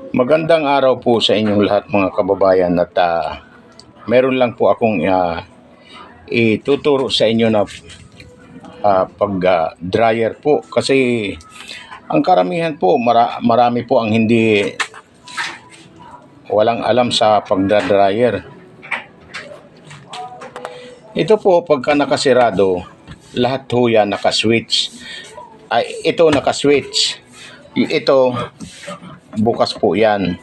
Magandang araw po sa inyong lahat mga kababayan at meron lang po akong ituturo sa inyo na pag-dryer po kasi ang karamihan po marami po ang hindi walang alam sa pagda-dryer. Ito po pagka nakasirado, lahat po yan nakaswitch. Ito nakaswitch. Ito bukas po yan.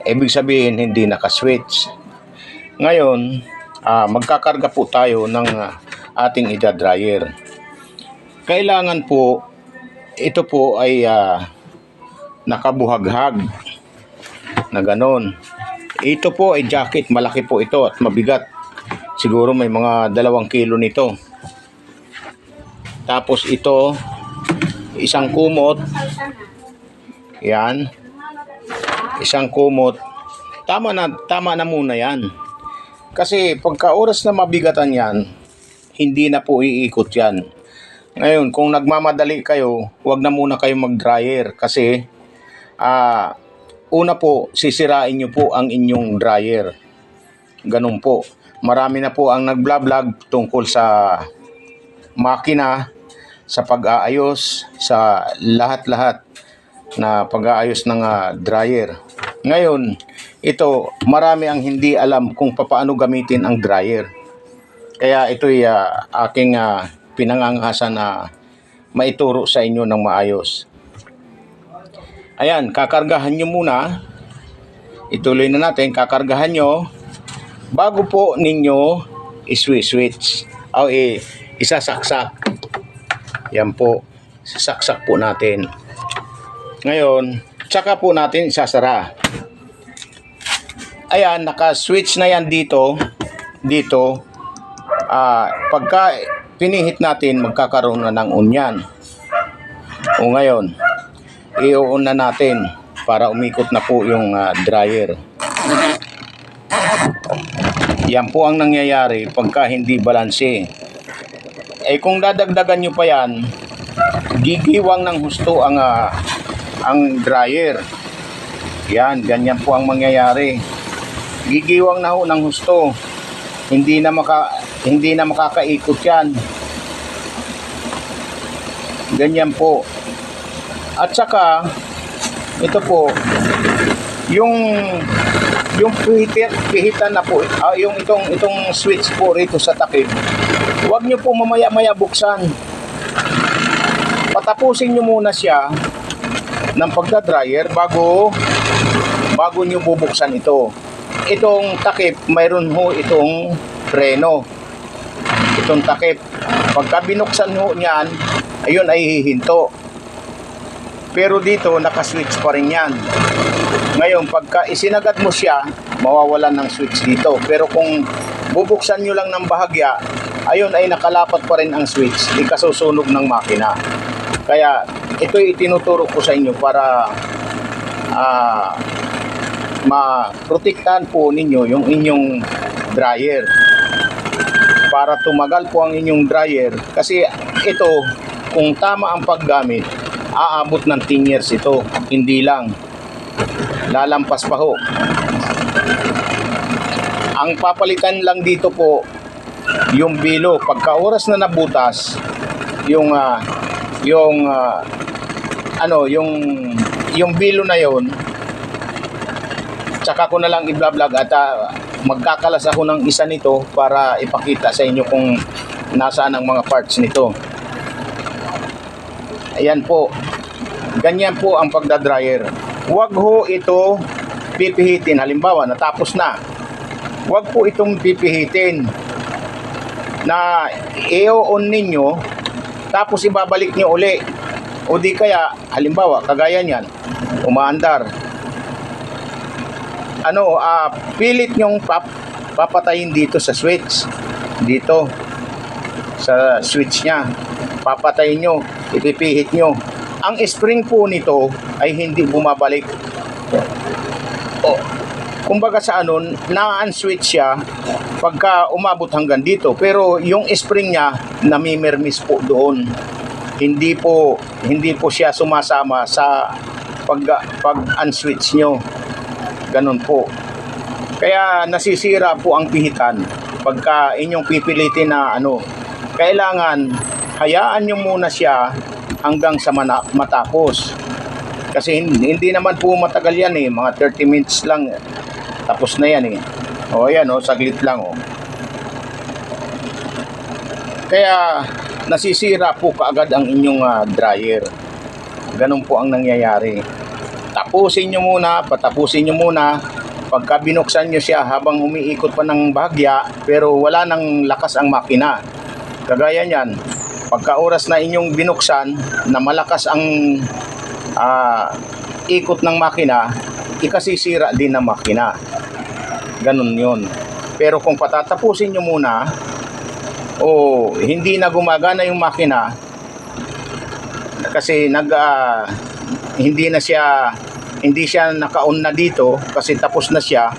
Ibig sabihin hindi nakaswitch. Ngayon, magkakarga po tayo ng ating ida-dryer. Kailangan po, ito po ay nakabuhaghag na ganon. Ito po ay jacket, malaki po ito at mabigat. Siguro may mga 2 kilo nito. Tapos ito, isang kumot. Yan. Isang kumot. Tama na muna yan. Kasi pagka oras na mabigatan yan, hindi na po iikot yan. Ngayon, kung nagmamadali kayo, huwag na muna kayo mag-dryer kasi una po, sisirain nyo po ang inyong dryer. Ganun po. Marami na po ang nag-vlog tungkol sa makina, sa pag-aayos, sa lahat-lahat na pag-aayos ng dryer. Ngayon, ito, marami ang hindi alam kung paano gamitin ang dryer. Kaya ito'y aking pinangangasan na maituro sa inyo ng maayos. Ayan, kakargahan nyo muna. Ituloy na natin, kakargahan nyo. Bago po ninyo i-switch o isasaksak. Yan po, sasaksak po natin. Ngayon, tsaka po natin isasara. Ayan, naka-switch na yan dito. Pagka pinihit natin, magkakaroon na ng on yan. O ngayon, i-on na natin para umikot na po yung dryer. Yan po ang nangyayari pagka hindi balanse. Kung dadagdagan nyo pa yan, gigiwang ng husto ang dryer. Yan, ganyan po ang mangyayari. Gigiwang na ho ng husto. Hindi na makakaikot yan. Ganyan po. At saka ito po yung pihitan na po, yung itong switch po rito sa takip. Huwag niyo po mamaya-maya buksan. Patapusin niyo muna siya ng pagda-dryer bago nyo bubuksan ito. Itong takip, mayroon ho itong preno. Itong takip. Pagka binuksan ho niyan, ayun ay hihinto. Pero dito, nakaswitch pa rin yan. Ngayon, pagka isinagad mo siya, mawawalan ng switch dito. Pero kung bubuksan nyo lang ng bahagya, ayun ay nakalapat pa rin ang switch. Ikasusunog ng makina. Kaya, ito'y itinuturo ko sa inyo para maprotektahan po ninyo yung inyong dryer. Para tumagal po ang inyong dryer. Kasi ito, kung tama ang paggamit, aabot ng 10 years ito. Hindi lang. Lalampas pa ho. Ang papalitan lang dito po, yung bilo. Pagka oras na nabutas, yung bilo na yon, tsaka ko na lang i-vlog at magkakalas ako ng isa nito para ipakita sa inyo kung nasaan ang mga parts nito. Ayan po. Ganyan po ang pagda-dryer. Huwag ho ito pipihitin. Halimbawa, natapos na. Huwag po itong pipihitin na i-on ninyo tapos ibabalik nyo uli. O di kaya, halimbawa, kagaya niyan, umaandar. Pilit nyong papatayin dito sa switch. Dito. Sa switch niya. Papatayin nyo. Ipipihit nyo. Ang spring po nito ay hindi bumabalik. Kumbaga sa na-unswitch siya pagka umabot hanggang dito. Pero yung spring niya, namimirmis po doon. Hindi po siya sumasama sa pag unswitch nyo. Ganun po. Kaya nasisira po ang pihitan pagka inyong pipilitin na kailangan hayaan nyo muna siya hanggang sa matapos. Kasi hindi naman po matagal yan mga 30 minutes lang. Tapos na yan O yan saglit lang Kaya nasisira po kaagad ang inyong dryer. Ganun po ang nangyayari. Patapusin nyo muna. Pagka binuksan nyo siya habang umiikot pa ng bahagya, pero wala nang lakas ang makina. Kagaya niyan, pagka oras na inyong binuksan, na malakas ang ikot ng makina, ikasisira din ng makina. Ganun yun. Pero kung patatapusin nyo muna, hindi na gumagana yung makina, kasi hindi siya naka-on na dito kasi tapos na siya.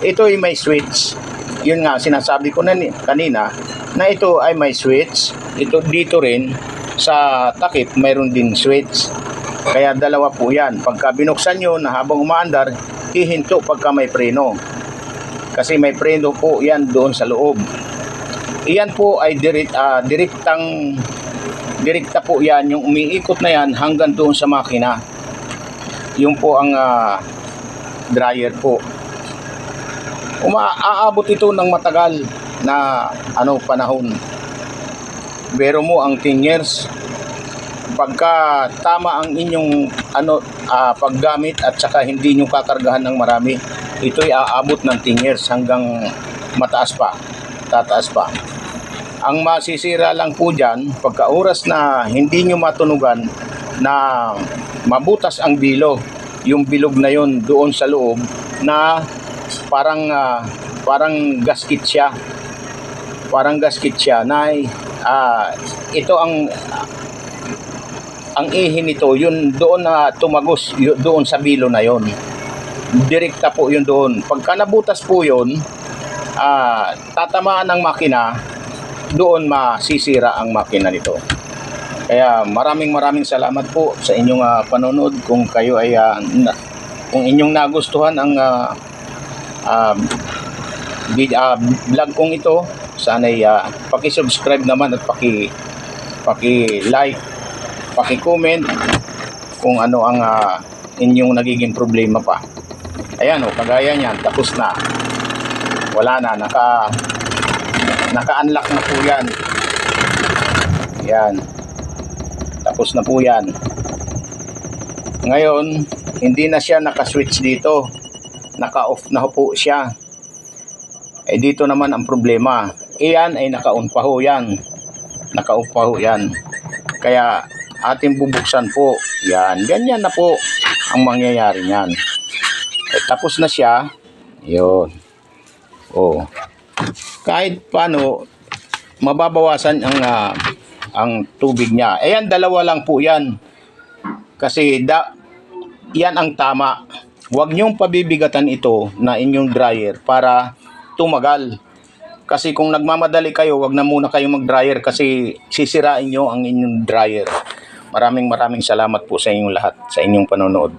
Ito ay may switch. Yun nga sinasabi ko kanina na ito ay may switch. Ito dito rin sa takip mayroon din switch. Kaya dalawa po yan. Pagka binuksan nyo na habang umaandar, hihinto pagka may preno. Kasi may preno po yan doon sa loob. Iyan po ay direkta po yan, yung umiikot na yan hanggang doon sa makina. Yung po ang dryer po. Aabot ito ng matagal na panahon. Pero mo ang 10 years. Pagka tama ang inyong paggamit at saka hindi nyo kakargahan ng marami, ito'y aabot ng 10 years hanggang tataas pa. Ang masisira lang po dyan, pagka oras na hindi nyo matunugan na mabutas ang bilog, yung bilog na yon doon sa loob na parang gasket siya. Parang gasket siya na ito ang ihi nito, yun doon na tumagos doon sa bilo na yon. Direkta po yun doon. Pagka nabutas po yun, tatamaan ng makina, doon masisira ang makina nito. Kaya maraming salamat po sa inyong panonood. Kung kayo ay kung inyong nagustuhan ang vlog kong ito, sana ay paki-subscribe naman at paki-like, paki-comment kung ano ang inyong nagiging problema pa. Ayan kagaya niyan, tapos na. Wala na, naka-unlock na po yan. Yan. Tapos na po yan. Ngayon, hindi na siya naka-switch dito. Naka-off na po siya. Dito naman ang problema. Iyan ay naka-on pa ho yan. Naka-off pa ho yan. Kaya ating bubuksan po. Yan. Ganyan na po ang mangyayari niyan. Tapos na siya. Yun. Kahit paano, mababawasan ang tubig niya. Ayan, dalawa lang po yan. Kasi yan ang tama. Huwag niyong pabibigatan ito na inyong dryer para tumagal. Kasi kung nagmamadali kayo, huwag na muna kayong mag-dryer kasi sisirain nyo ang inyong dryer. Maraming salamat po sa inyong lahat, sa inyong panonood.